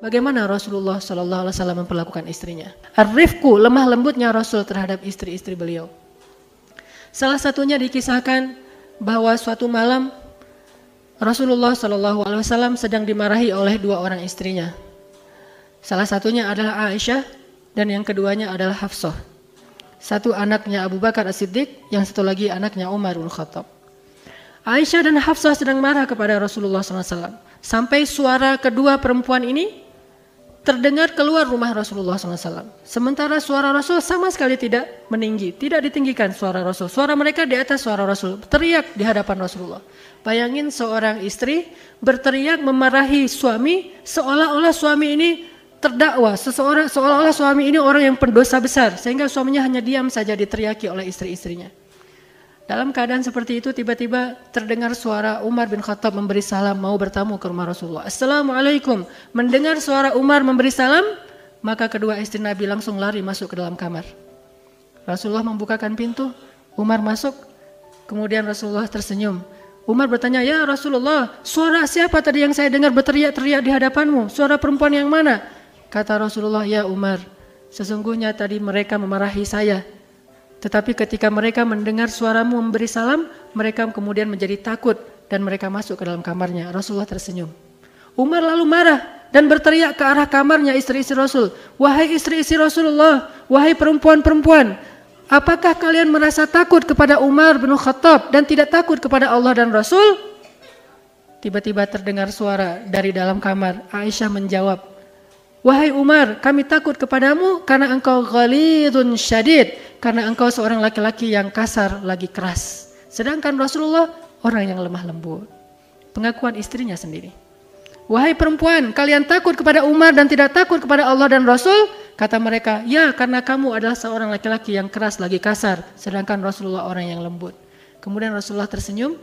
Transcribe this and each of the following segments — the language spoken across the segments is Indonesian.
Bagaimana Rasulullah SAW memperlakukan istrinya? Ar-rifqu, lemah lembutnya Rasul terhadap istri-istri beliau. Salah satunya dikisahkan bahwa suatu malam Rasulullah SAW sedang dimarahi oleh dua orang istrinya. Salah satunya adalah Aisyah dan yang keduanya adalah Hafsah. Satu anaknya Abu Bakar As-Siddiq, yang satu lagi anaknya Umar bin Khattab. Aisyah dan Hafsah sedang marah kepada Rasulullah SAW. Sampai suara kedua perempuan ini terdengar keluar rumah Rasulullah SAW. Sementara suara Rasul sama sekali tidak meninggi, tidak ditinggikan suara Rasul. Suara mereka di atas suara Rasul, teriak di hadapan Rasulullah. Bayangin seorang istri berteriak memarahi suami, seolah-olah suami ini terdakwa, seolah-olah suami ini orang yang pendosa besar, sehingga suaminya hanya diam saja diteriaki oleh istri-istrinya. Dalam keadaan seperti itu tiba-tiba terdengar suara Umar bin Khattab memberi salam mau bertamu ke rumah Rasulullah. Assalamualaikum. Mendengar suara Umar memberi salam, maka kedua istri Nabi langsung lari masuk ke dalam kamar. Rasulullah membukakan pintu, Umar masuk, kemudian Rasulullah tersenyum. Umar bertanya, "Ya Rasulullah, suara siapa tadi yang saya dengar berteriak-teriak di hadapanmu? Suara perempuan yang mana?" Kata Rasulullah, "Ya Umar, sesungguhnya tadi mereka memarahi saya. Tetapi ketika mereka mendengar suaramu memberi salam, mereka kemudian menjadi takut dan mereka masuk ke dalam kamarnya." Rasulullah tersenyum. Umar lalu marah dan berteriak ke arah kamarnya istri-istri Rasul. "Wahai istri-istri Rasulullah, wahai perempuan-perempuan, apakah kalian merasa takut kepada Umar bin Khattab dan tidak takut kepada Allah dan Rasul?" Tiba-tiba terdengar suara dari dalam kamar. Aisyah menjawab, "Wahai Umar, kami takut kepadamu karena engkau ghalidun syadid, karena engkau seorang laki-laki yang kasar lagi keras. Sedangkan Rasulullah orang yang lemah lembut." Pengakuan istrinya sendiri. "Wahai perempuan, kalian takut kepada Umar dan tidak takut kepada Allah dan Rasul?" Kata mereka, "Ya, karena kamu adalah seorang laki-laki yang keras lagi kasar, sedangkan Rasulullah orang yang lembut." Kemudian Rasulullah tersenyum.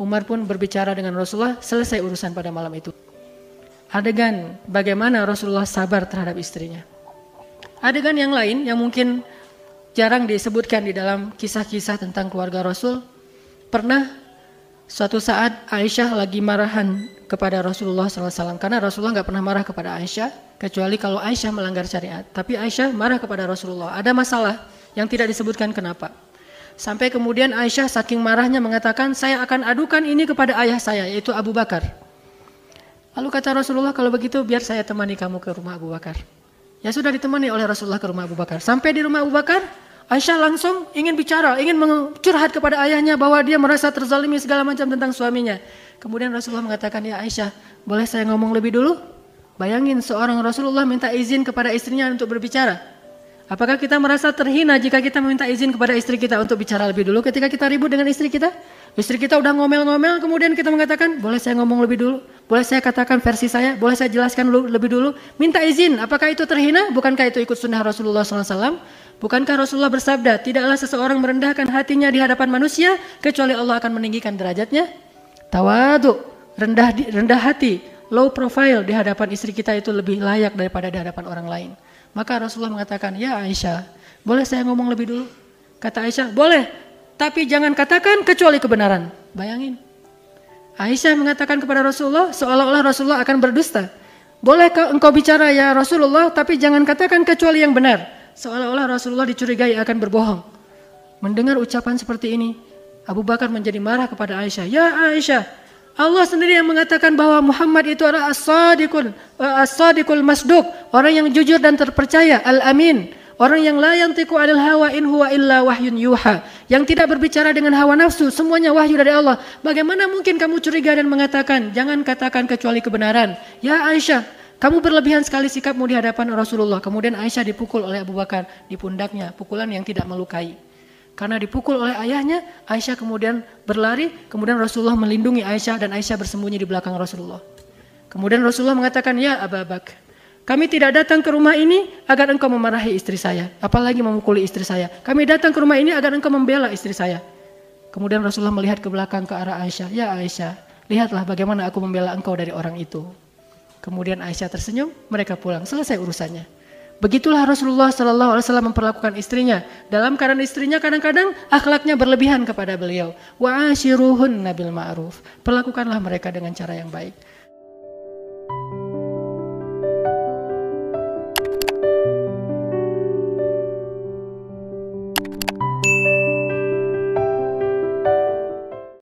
Umar pun berbicara dengan Rasulullah, selesai urusan pada malam itu. Adegan bagaimana Rasulullah sabar terhadap istrinya. Adegan yang lain yang mungkin jarang disebutkan di dalam kisah-kisah tentang keluarga Rasul. Pernah suatu saat Aisyah lagi marahan kepada Rasulullah SAW. Karena Rasulullah gak pernah marah kepada Aisyah, kecuali kalau Aisyah melanggar syariat. Tapi Aisyah marah kepada Rasulullah. Ada masalah yang tidak disebutkan kenapa. Sampai kemudian Aisyah saking marahnya mengatakan, "Saya akan adukan ini kepada ayah saya, yaitu Abu Bakar." Lalu kata Rasulullah, "Kalau begitu biar saya temani kamu ke rumah Abu Bakar." Ya sudah ditemani oleh Rasulullah ke rumah Abu Bakar. Sampai di rumah Abu Bakar, Aisyah langsung ingin bicara, ingin curhat kepada ayahnya bahwa dia merasa terzalimi segala macam tentang suaminya. Kemudian Rasulullah mengatakan, "Ya Aisyah, boleh saya ngomong lebih dulu?" Bayangin seorang Rasulullah minta izin kepada istrinya untuk berbicara. Apakah kita merasa terhina jika kita meminta izin kepada istri kita untuk bicara lebih dulu ketika kita ribut dengan istri kita? Istri kita udah ngomel-ngomel, kemudian kita mengatakan, "Boleh saya ngomong lebih dulu? Boleh saya katakan versi saya? Boleh saya jelaskan lebih dulu?" Minta izin, apakah itu terhina? Bukankah itu ikut sunnah Rasulullah SAW? Bukankah Rasulullah bersabda, "Tidaklah seseorang merendahkan hatinya di hadapan manusia, kecuali Allah akan meninggikan derajatnya"? Tawadu, rendah hati, low profile di hadapan istri kita itu lebih layak daripada di hadapan orang lain. Maka Rasulullah mengatakan, "Ya Aisyah, boleh saya ngomong lebih dulu?" Kata Aisyah, "Boleh, tapi jangan katakan kecuali kebenaran." Bayangin. Aisyah mengatakan kepada Rasulullah seolah-olah Rasulullah akan berdusta. "Bolehkah engkau bicara ya Rasulullah, tapi jangan katakan kecuali yang benar." Seolah-olah Rasulullah dicurigai akan berbohong. Mendengar ucapan seperti ini, Abu Bakar menjadi marah kepada Aisyah. "Ya Aisyah, Allah sendiri yang mengatakan bahwa Muhammad itu adalah as-sadiqul masduq, orang yang jujur dan terpercaya, al-amin. Orang yang la yantiqu 'anil hawa in huwa illa wahyun yuha, yang tidak berbicara dengan hawa nafsu, semuanya wahyu dari Allah. Bagaimana mungkin kamu curiga dan mengatakan jangan katakan kecuali kebenaran? Ya Aisyah, kamu berlebihan sekali sikapmu di hadapan Rasulullah." Kemudian Aisyah dipukul oleh Abu Bakar di pundaknya, pukulan yang tidak melukai. Karena dipukul oleh ayahnya, Aisyah kemudian berlari, kemudian Rasulullah melindungi Aisyah dan Aisyah bersembunyi di belakang Rasulullah. Kemudian Rasulullah mengatakan, "Ya Abu Bakar, kami tidak datang ke rumah ini agar engkau memarahi istri saya, apalagi memukuli istri saya. Kami datang ke rumah ini agar engkau membela istri saya." Kemudian Rasulullah melihat ke belakang ke arah Aisyah. "Ya Aisyah, lihatlah bagaimana aku membela engkau dari orang itu." Kemudian Aisyah tersenyum, mereka pulang, selesai urusannya. Begitulah Rasulullah Shallallahu Alaihi Wasallam memperlakukan istrinya. Dalam keadaan istrinya kadang-kadang akhlaknya berlebihan kepada beliau. Wa ashiruhunna bil ma'ruf. Perlakukanlah mereka dengan cara yang baik.